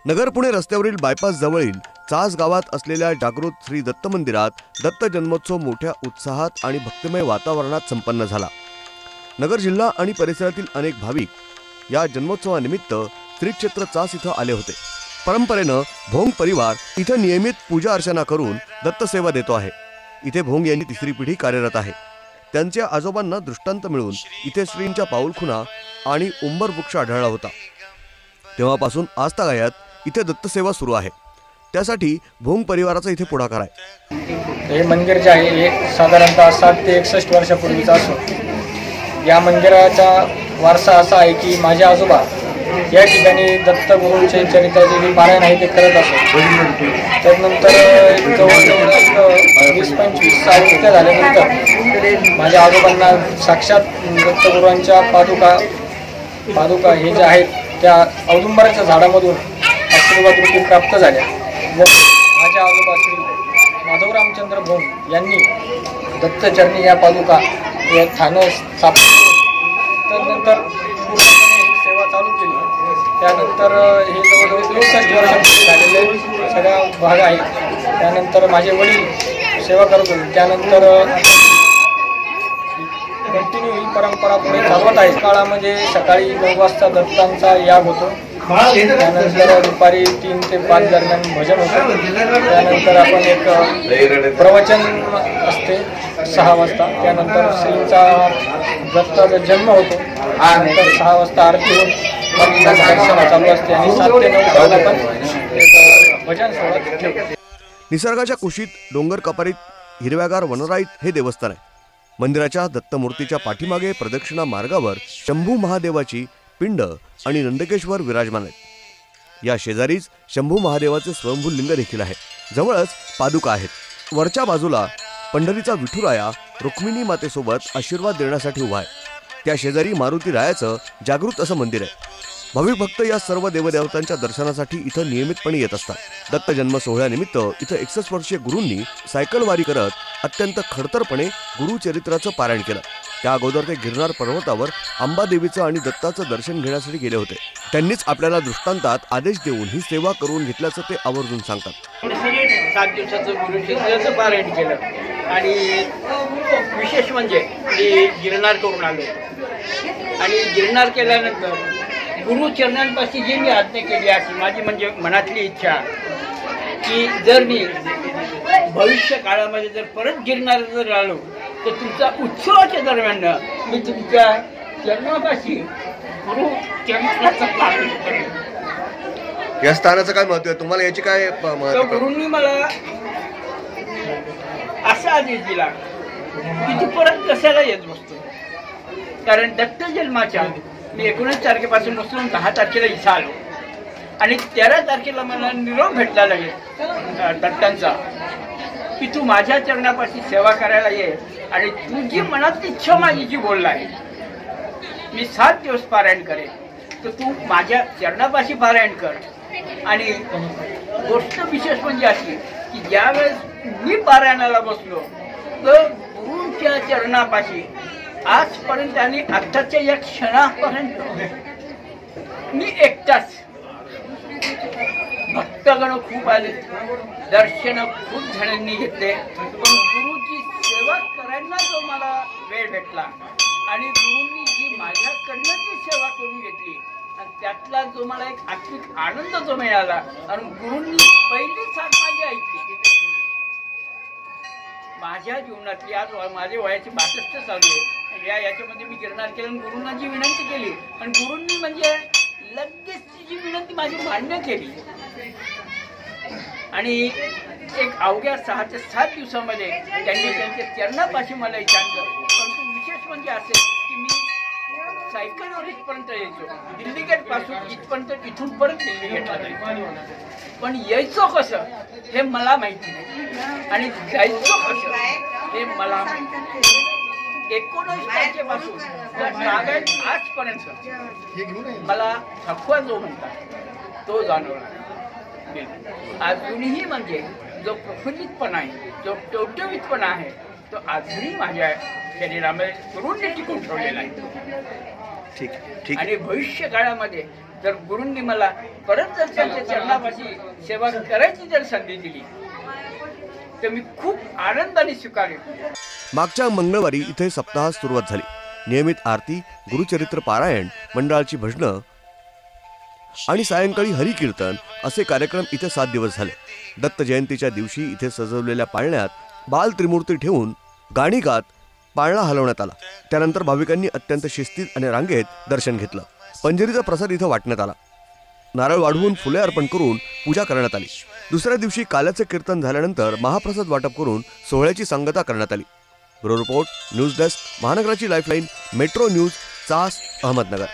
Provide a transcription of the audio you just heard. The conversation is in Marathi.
नगर पुणे रस्त्यावरील बायपास जवळील चास गावात असलेल्या जागृत श्री दत्त मंदिरात दत्त जन्मोत्सव मोठ्या उत्साहात आणि भक्तिमय वातावरणात संपन्न झाला। नगर जिल्हा आणि परिसरातील अनेक भाविक या जन्मोत्सवानिमित्त श्री क्षेत्र चास इथं आले होते। परंपरेनं भोंग परिवार इथे नियमित पूजा अर्चना करून दत्त सेवा देतो आहे। इथे भोंग यांनी तिसरी पिढी कार्यरत आहे। त्यांच्या आजोबांना दृष्टांत मिळून इथे श्रींच्या पाऊलखुणा आणि उंबर वृक्ष आढळला होता। तेव्हापासून आजतागायत इथे दत्त सेवा सुरू आहे। त्यासाठी भोंग परिवाराचा इथे पुढाकार आहे। हे मंदिर जे आहे एक साधारणतः 60 ते 61 वर्षापूर्वीचा असून या मंदिराचा वारसा असा आहे की माझे आजोबा या ठिकाणी दत्त गुरूंचे चरित्राचे पारायण आहे ते करत असत। त्यानंतर जवळजवळ 20-25 साहित्य झाल्यानंतर माझ्या आजोबांना साक्षात दत्तगुरूंच्या पादुका हे जे आहेत त्या औदुंबराच्या झाडामधून आशीर्वाद रूपी प्राप्त झाल्या व माझ्या आजोबा श्री माधव रामचंद्र भोंग यांनी दत्तचरणी या पादुका या ठाणं स्थापन त्यानंतर पूर्णपणे सेवा चालू केली। त्यानंतर हे जवळजवळ 61 वर्षापूर्वी झालेले सगळा भाग आहे। त्यानंतर माझे वडील सेवा करत होते। त्यानंतर कंटिन्यू ही परंपरा पुढे चालवत आहे। काळामध्ये सकाळी 9 वाजता दत्तांचा याग होतो। त्यानंतर दुपारी 3 ते 5 दरम्यान भजन होतं। त्यानंतर आपण एक प्रवचन असते 6 वाजता। त्यानंतर श्रींचा दत्ताचा जन्म होतो। नंतर 6 वाजता आरती होऊन चालू असते आणि 7 ते 9 वाजता आपण भजन सोहळा। निसर्गाच्या कुशीत डोंगर कपारीत हिरव्यागार वनराईत हे देवस्थान आहे। मंदिराच्या दत्तमूर्तीच्या पाठीमागे प्रदक्षिणा मार्गावर शंभू महादेवाची पिंड आणि नंदकेश्वर विराजमान आहेत। या शेजारीच शंभू महादेवाचे स्वयंभू लिंग देखील आहे। जवळच पादुका आहेत। वरच्या बाजूला पंढरीचा विठुराया रुक्मिणी मातेसोबत आशीर्वाद देण्यासाठी उभा आहे। त्या शेजारी मारुती रायाचं जागृत असं मंदिर आहे। भाविक भक्त या सर्व देवदेवतांच्या दर्शनासाठी इथं नियमितपणे येत असतात। दत्त जन्म सोहळ्यानिमित्त इथं 61 वर्षीय गुरूंनी सायकलवारी करत अत्यंत खडतरपणे गुरुचरित्राचं पारायण केलं। त्या अगोदर ते गिरनार पर्वतावर अंबादेवीचं आणि दत्ताचं दर्शन घेण्यासाठी गेले होते। त्यांनीच आपल्याला दृष्टांतात आदेश देऊन ही सेवा करून घेतल्याचं ते आवर्जून सांगतात। 7 दिवसाचं गुरुचरित्राचं पारायण केलं आणि विशेष म्हणजे मी गिरनार करून आलो आणि गिरनार केल्यानंतर गुरुचरणांपाशी जी मी आज्ञा केली आहे माझी म्हणजे मनातली इच्छा की जर मी भविष्य काळामध्ये जर परत गिरनार जर आलो तर तुमचा उत्सवाच्या दरम्यान मी तुमच्या चरणापाशी गुरुचरणाचं पालन करेन। या स्थानाचं काय महत्व आहे तुम्हाला याची काय गुरूंनी मला असा आदेश दिला की तू परत कशाला येत बसतो, कारण दत्त जन्माच्या मी 19 तारखेपासून बसून 10 तारखेला इथं आलो आणि 13 तारखेला मला निरोप भेटला लागेल दत्तांचा की तू माझ्या चरणापाशी सेवा करायला ये आणि तुझी मनात इच्छा माझी जी बोलला आहे मी 7 दिवस पारायण करेन तर तू माझ्या चरणापाशी पारायण कर। आणि गोष्ट विशेष म्हणजे अशी की ज्यावेळेस मी पारायणाला बसलो तर गुरूंच्या चरणापाशी आजपर्यंत आणि आत्ताच्या या क्षणापर्यंत मी एकटाच। भक्तगण खूप आले, दर्शन खूप जणांनी घेतले, पण गुरुची सेवा करायला जो मला वेळ भेटला आणि गुरूंनी जी माझ्याकडनं ती सेवा करून घेतली आणि त्यातला जो मला एक आत्मिक आनंद जो मिळाला आणि गुरूंनी पहिली साथ माझी ऐकली। माझ्या जीवनातली आज माझे वयाची 62 चालू आहे। याच्यामध्ये मी गिरनार केलं आणि गुरूंना जी विनंती केली आणि गुरूंनी म्हणजे लगेच जी विनंती माझी मान्य केली आणि एक अवघ्या 6 ते 7 दिवसामध्ये त्यांनी त्यांच्या चरणापाशी मला विचारलं। परंतु विशेष म्हणजे असे की मी सायकलवर इथपर्यंत यायचो, दिल्ली गेट पासून इथपर्यंत, इथून परत दिल्ली गेटला जायचो, पण यायचो कसं हे मला माहिती नाही आणि जायचो कसं हे मला 19 तारखेपासून आजपर्यंत मला थकवा जो म्हणतात तो जाणवला। अजूनही म्हणजे जो प्रफुल्लितपणा आहे, जो टवटवीतपणा आहे तो अजूनही माझ्या शरीरामध्ये गुरूंनी टिकून ठेवलेला आहे। ठीक आणि भविष्य काळामध्ये जर गुरूंनी मला परत जर त्यांच्या चरणापाशी सेवा करायची जर संधी दिली तर मी खूप आनंदाने स्वीकारेन. मागच्या मंगळवारी इथे सप्ताह सुरुवात झाली. नियमित आरती, गुरुचरित्र पारायण, मंडळाची भजनं आणि सायंकाळी हरिकीर्तन असे कार्यक्रम इथे 7 दिवस झाले. दत्त जयंतीच्या दिवशी इथे सजवलेल्या पाळण्यात बाल त्रिमूर्ती ठेवून गाणी गात पाळणा हलवण्यात आला. त्यानंतर भाविकांनी अत्यंत शिस्तीत आणि रांगेत दर्शन घेतलं. पंजेरीचा प्रसाद इथं वाटण्यात आला. नारळ वाढवून फुले अर्पण करून पूजा करण्यात आली. दुसऱ्या दिवशी काल्याचे कीर्तन झाल्यानंतर महाप्रसाद वाटप करून सोहळ्याची सांगता करण्यात आली. ब्युरो रिपोर्ट, न्यूज डेस्क, महानगराची lifeline, metro news, Chas, Ahmednagar.